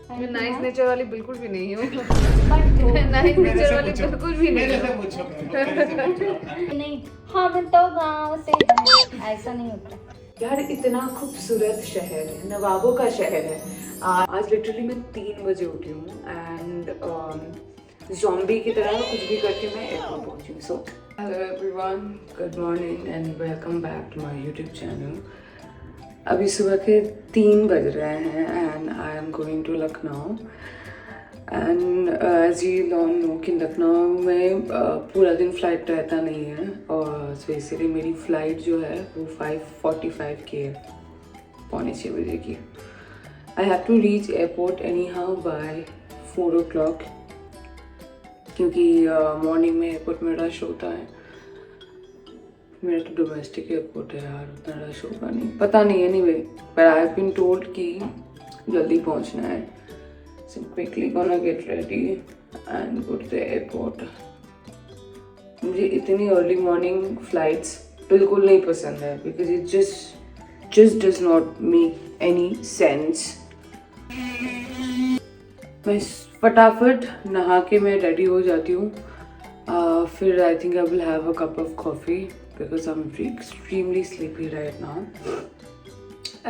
मैं nice nature वाली बिल्कुल भी नहीं हूँ। नाइस नेचर वाली बिल्कुल भी नहीं मेरे हूँ। से पूछो, मेरे से पूछो। नहीं, हम तो गांव से हैं, ऐसा नहीं होता। यार इतना खूबसूरत शहर है, नवाबों का शहर है। आज लिटरली मैं 3 बजे उठी हूँ एंड ज़ॉम्बी की तरह कुछ भी करके मैं एयरपोर्ट पहुँची हूँ। So hello everyone, good morning and welcome back to my YouTube channel. अभी सुबह के 3 बज रहे हैं and I am going to Lucknow. And as you all know कि लखनऊ में पूरा दिन फ़्लाइट रहता नहीं है और सो इसीलिए मेरी फ़्लाइट जो है वो 5:45 की है, 5:45 बजे की। I have to reach airport anyhow by 4 o'clock क्योंकि मॉर्निंग में एयरपोर्ट में रश होता है। मेरा तो डोमेस्टिक एयरपोर्ट है यार, उतना रश होगा नहीं, पता नहीं एनीवे, पर आई हैव बीन टोल्ड कि जल्दी पहुंचना है। So quickly gonna get ready and go to the airport. मुझे इतनी अर्ली मॉर्निंग फ्लाइट्स बिल्कुल नहीं पसंद है because it just does not make any sense. मैं फटाफट नहा के मैं रेडी हो जाती हूँ, फिर I think I will have a cup of coffee because I am extremely sleepy right now,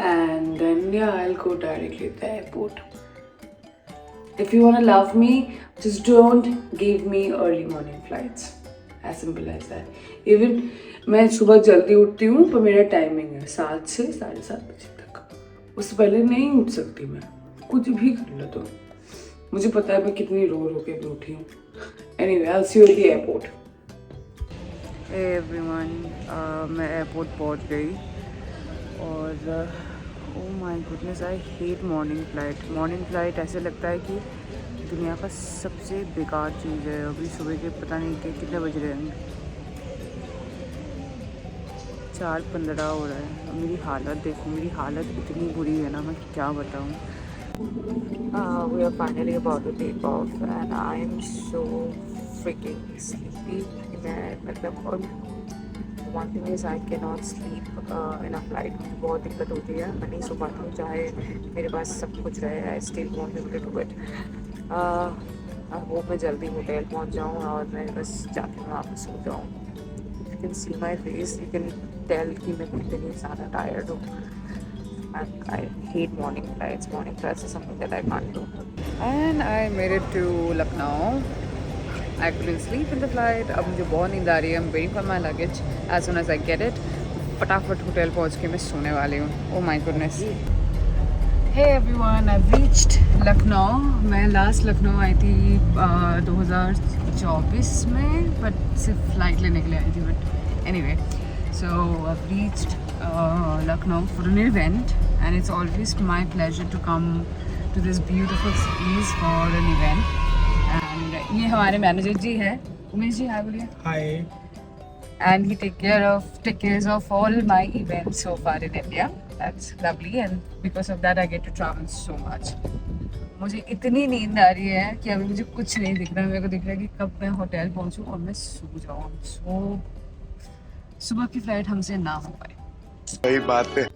and then yeah, I'll go directly to the airport. If you want to love me, just don't give me early morning flights. As simple as that. Even मैं सुबह जल्दी उठती हूँ पर मेरा timing है 7 से 7:30 बजे तक, उससे पहले नहीं उठ सकती मैं, कुछ भी कर लो तो। मुझे पता है मैं कितनी रो के भी उठी हूँ। Anyway, I'll see you at the airport. Hey everyone, मैं एयरपोर्ट पहुँच गई और oh my goodness, I hate morning flight. Morning flight ऐसे लगता है कि दुनिया का सबसे बेकार चीज़ है। अभी सुबह के पता नहीं कि कितने बज रहे हैं, 4:15 हो रहा है और मेरी हालत देखो, मेरी हालत इतनी बुरी है ना, मैं क्या बताऊँ। We are finally about to take off and I am so freaking sleepy. मैं मतलब, और one thing is I can not sleep in a flight. मुझे बहुत दिक्कत होती है, मैं नहीं सो पाती हूँ चाहे मेरे पास सब कुछ रहे। I still want to do it. वो मैं जल्दी होटल पहुँच जाऊँ और मैं बस जाके वहाँ पर सो जाऊँ। You can see my face, you can tell कि मैं कितनी ज़्यादा टायर्ड हूँ। I hate morning flights. Morning flights is something that I can't do. And I made it to Lucknow. I couldn't sleep in the flight. अब मुझे बहुत नींद आ रही है. I'm waiting for my luggage. As soon as I get it, फटाफट hotel पहुँच के मैं सोने वाली हूँ. Oh my goodness. Hey everyone, I've reached Lucknow. मैं लास्ट लखनऊ आई थी 2024 में, बट सिर्फ फ्लाइट लेने के लिए आई थी. But anyway, so I've reached Lucknow for an event, and it's always my pleasure to come to this beautiful cities for an event. And ये हमारे मैनेजर जी हैं, उमेश जी, हाय बोलिए. हाय। And he take cares of all my events so far in India. That's lovely, and because of that I get to travel so much. मुझे इतनी नींद आ रही है कि अभी मुझे कुछ नहीं दिख रहा है. मेरे को दिख रहा है कि कब मैं होटल पहुंचूं और मैं सो जाऊं. सो सुबह की फ्लाइट हमसे ना हो पाए. सही बात है।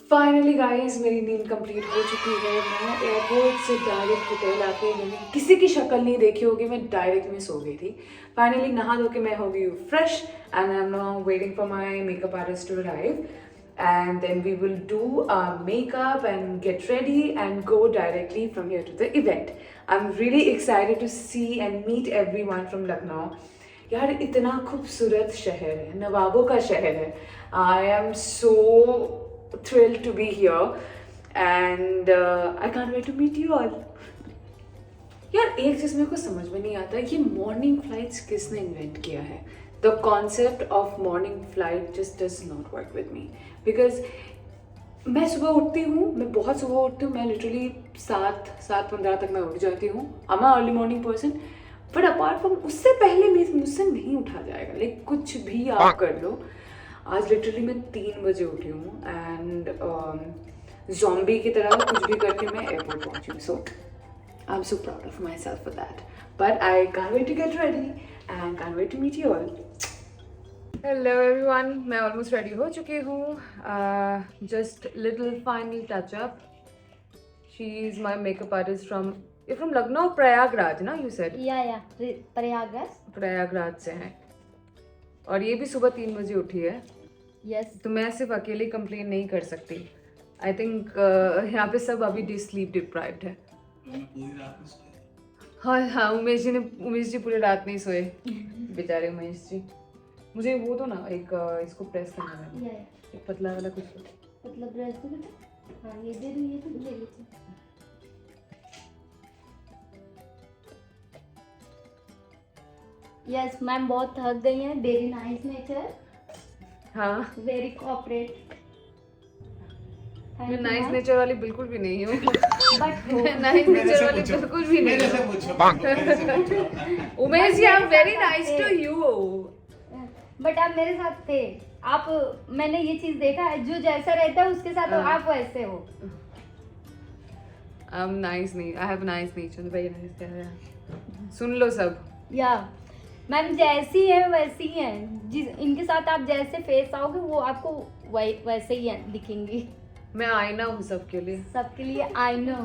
फाइनली गाइस, मेरी नींद कंप्लीट हो चुकी है. मैं एयरपोर्ट से डायरेक्ट होटल आके, मैंने किसी की शक्ल नहीं देखी होगी, मैं डायरेक्ट में सो गई थी. फाइनली नहा धो के मैं हो गई हूँ fresh and I am now waiting for my makeup artist to arrive. And then we will do our makeup and get ready and go directly from here to the event. I'm really excited to see and meet everyone from Lucknow. यार इतना खूबसूरत शहर है, नवाबों का शहर है. I am so thrilled to be here and I can't wait to meet you all. यार एक चीज़ मेरे को समझ में नहीं आता, ये मॉर्निंग फ्लाइट्स किसने इन्वेंट किया है. The concept of morning flight just does not work with me because मैं सुबह उठती हूँ, मैं बहुत सुबह उठती हूँ. मैं लिटरली 7:15 तक मैं उठ जाती हूँ. I am early morning person, but apart from उससे पहले मुझसे नहीं उठा जाएगा. लाइक कुछ भी आप कर लो. आज लिटरली मैं 3 बजे उठी हूँ एंड ज़ॉम्बी की तरह कुछ भी करके मैं एयरपोर्ट पहुँची हूँ. सो I'm so proud of myself for that. But I can't wait to get ready and can't wait to meet you all. Hello everyone, मैं almost ready हो चुकी हूँ. Just little final touch up. She is my makeup artist from, you're from Lucknow, Prayagraj ना, you said? या प्रयागराज। प्रयागराज से हैं और ये भी सुबह 3 बजे उठी है। यस। तो मैं सिर्फ अकेले कंप्लेन नहीं कर सकती। आई थिंक यहाँ पे सब अभी स्लीप डिप्राइव्ड है। हाँ हाँ, उमेश जी पूरी रात नहीं सोए बेचारे उमेश जी। मुझे वो तो ना एक इसको प्रेस करना है, एक पतला वाला कुछ मतलब ब्रश तो बेटा, हाँ ये दे रही है, तो ले लीजिए। यस मैम, बहुत थक गई हैं। वेरी नाइस नेचर, हाँ। Very cooperate. मैं नाइस नेचर वाली बिल्कुल भी नहीं हूँ। बट नाइस नेचर वाली बिल्कुल भी नहीं हूँ। Umesh ji, I am very nice to you. But आप मेरे साथ थे, आप, मैंने ये चीज देखा है, जो जैसा रहता है उसके साथ आप वैसे हो। आई एम नाइस नहीं, I have nice nature, very nice. सुन लो सब। या मैम जैसी है वैसी है, जिस इनके साथ आप जैसे फेस आओगे वो आपको वैसे ही दिखेंगी। मैं आईना हूँ सबके लिए। सबके लिए आई नो,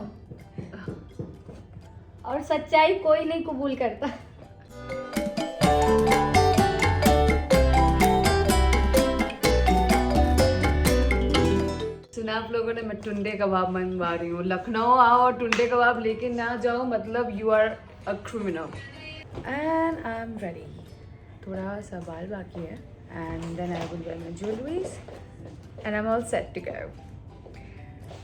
और सच्चाई कोई नहीं कबूल करता। सुना आप लोगों ने, मैं टुंडे कबाब मंगवा रही हूँ। लखनऊ आओ और टुंडे कबाब लेके ना जाओ, मतलब you are a criminal. And I am ready. थोड़ा सा बाल बाकी है and then I will wear my jewelleries and I am all set to go.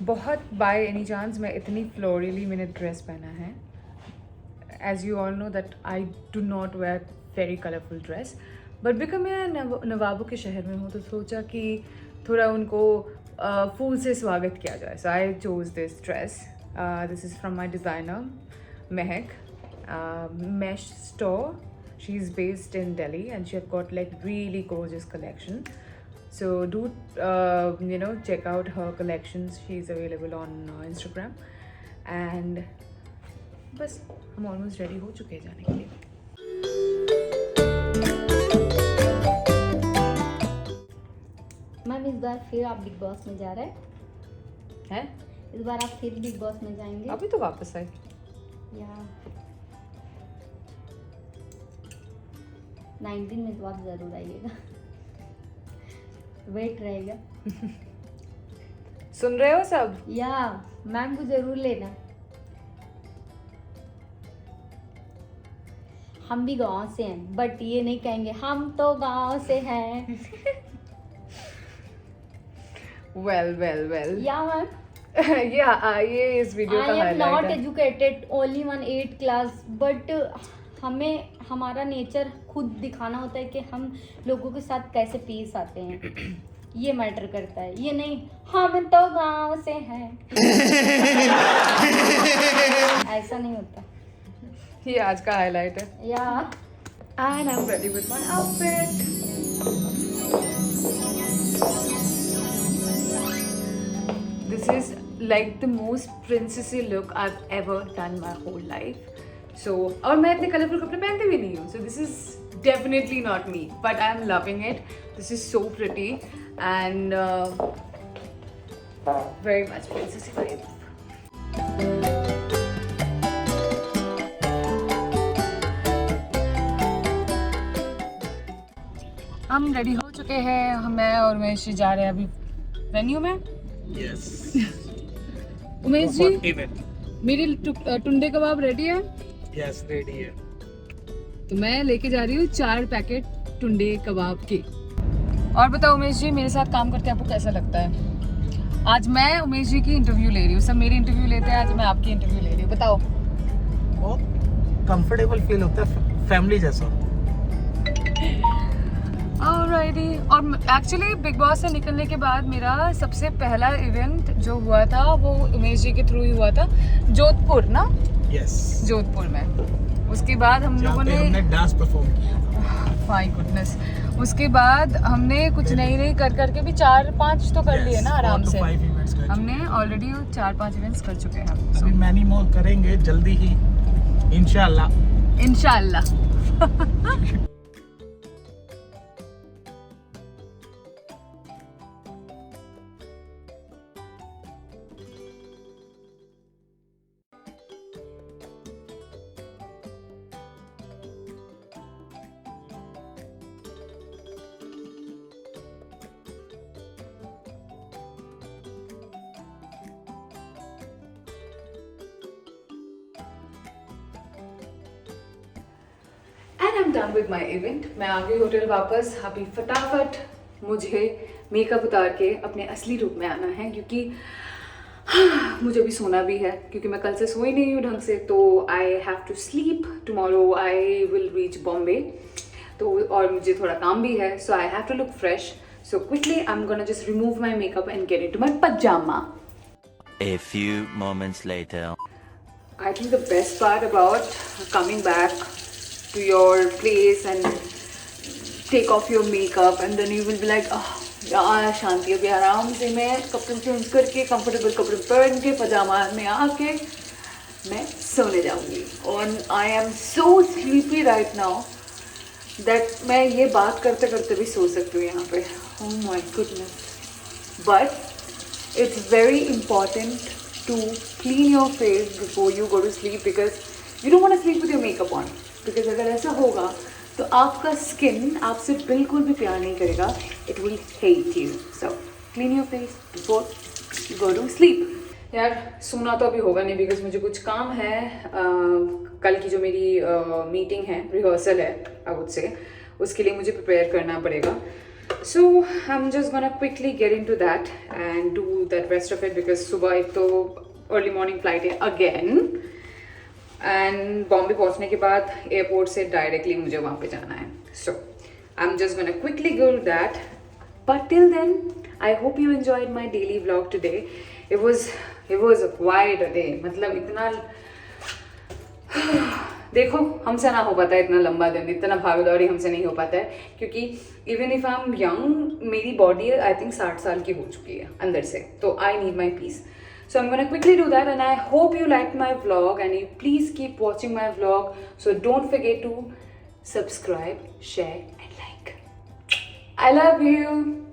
बहुत बाय एनी चांस मैं इतनी फ्लोरली मैंने ड्रेस पहना है। As you all know that I do not wear very colourful dress, but because मैं नवाबों के शहर में हूँ तो सोचा कि थोड़ा उनको फूल से स्वागत किया जाए। So I chose this dress. This is from my designer Mahak mesh store. She's based in Delhi and she have got like really gorgeous collection. So do check out her collections. She's available on Instagram. And बस हम almost ready हो चुके हैं जाने के लिए। Ma'am इस बार फिर आप बिग बॉस में जा रहे हैं? इस बार आप फिर बिग बॉस में जाएंगे? अभी तो वापस आए। या 19 में तो आप जरूर आइएगा, वेट रहेगा। सुन रहे हो सब? या मैम को जरूर लेना। हम भी गांव से हैं, बट ये नहीं कहेंगे हम तो गांव से हैं। well या मैम, ये इस वीडियो का आई एम हाईलाइट नॉट है। एजुकेटेड, ओनली 8 क्लास, बट हमें हमारा नेचर खुद दिखाना होता है कि हम लोगों के साथ कैसे पेश आते हैं। ये मैटर करता है, ये नहीं हम तो गांव से हैं। ऐसा नहीं होता। ये आज का हाईलाइट है। या And I'm ready with my outfit. This is like the most princessy look I've ever done my whole life. So, और मैं इतने कलरफुल कपड़े पहनती भी नहीं हूँ. So this is definitely not me, but I'm loving it. This is so pretty and very much princessy vibe. हम ready हो चुके हैं, मैं और उमेश जी जा रहे हैं अभी वेन्यू में। Yes. उमेश जी, Event. मेरी टुंडे कबाब रेडी है? Yes, ready है। तो मैं लेके जा रही हूँ 4 पैकेट टुंडे कबाब के। और बताओ उमेश जी, मेरे साथ काम करते आपको कैसा लगता है? आज मैं उमेश जी की इंटरव्यू ले रही हूँ, सब मेरी इंटरव्यू लेते हैं, आज मैं आपकी इंटरव्यू ले रही हूँ। बताओ। बहुत कंफर्टेबल फील होता है, फैमिली जैसा। ऑलराइटी। और एक्चुअली बिग बॉस से निकलने के बाद मेरा सबसे पहला इवेंट जो हुआ था वो उमेश जी के थ्रू ही हुआ था, जोधपुर ना? Yes. जोधपुर में। उसके बाद हम लोगों ने हमने डांस परफॉर्म किया। माय गुडनेस, उसके बाद हमने कुछ नई कर करके भी 4-5 तो कर लिए ना आराम से। 4 to 5 events कर हमने ऑलरेडी 4-5 इवेंट्स कर चुके हैं। अभी मैनी मोर करेंगे जल्दी ही, इंशाल्लाह। इंशाल्लाह। Am done with my event. मैं आ गई होटल वापस। अभी फटाफट मुझे मेकअप उतार के अपने असली रूप में आना है, क्योंकि मुझे भी सोना भी है, क्योंकि मैं कल से सोई नहीं हूँ ढंग से। तो I have to sleep. Tomorrow I will reach Bombay, तो और मुझे थोड़ा काम भी है, so I have to look fresh. So quickly I am gonna just remove my makeup and get into my pyjama. A few moments later. I think the best part about coming back to your place and take off your makeup and then you will be like, oh, यार शांति, अभी आराम से मैं कपड़े change करके comfortable कपड़े पहन के पजामा में आके मैं सोने जाऊंगी। और आई am so sleepy right now that मैं ये बात करते करते भी सो सकती हूँ यहाँ पे। Oh my goodness. But it's very important to clean your face before you go to sleep because you don't want to sleep with your makeup on, because अगर ऐसा होगा तो आपका स्किन आपसे बिल्कुल भी प्यार नहीं करेगा, it will hate you. So clean your face before you go to sleep. यार सोना तो अभी होगा नहीं बिकॉज मुझे कुछ काम है। कल की जो मेरी मीटिंग है, रिहर्सल है आई वुड से, उसके लिए मुझे प्रिपेयर करना पड़ेगा। So I'm just gonna quickly get into that and do that rest of it because सुबह एक तो early morning flight है again and बॉम्बे पहुंचने के बाद एयरपोर्ट से डायरेक्टली मुझे वहाँ पे जाना है। So I'm just gonna quickly go to that, but till then I hope you enjoyed my daily vlog today. It was a quite a day, मतलब इतना देखो हमसे ना हो पाता है इतना लंबा दिन, इतना भागदौड़ी हमसे नहीं हो पाता है, क्योंकि even if I am young मेरी बॉडी आई थिंक 60 साल की हो चुकी है अंदर से, तो I need my peace. So I'm gonna quickly do that and I hope you liked my vlog and you please keep watching my vlog. So don't forget to subscribe, share and like. I love you.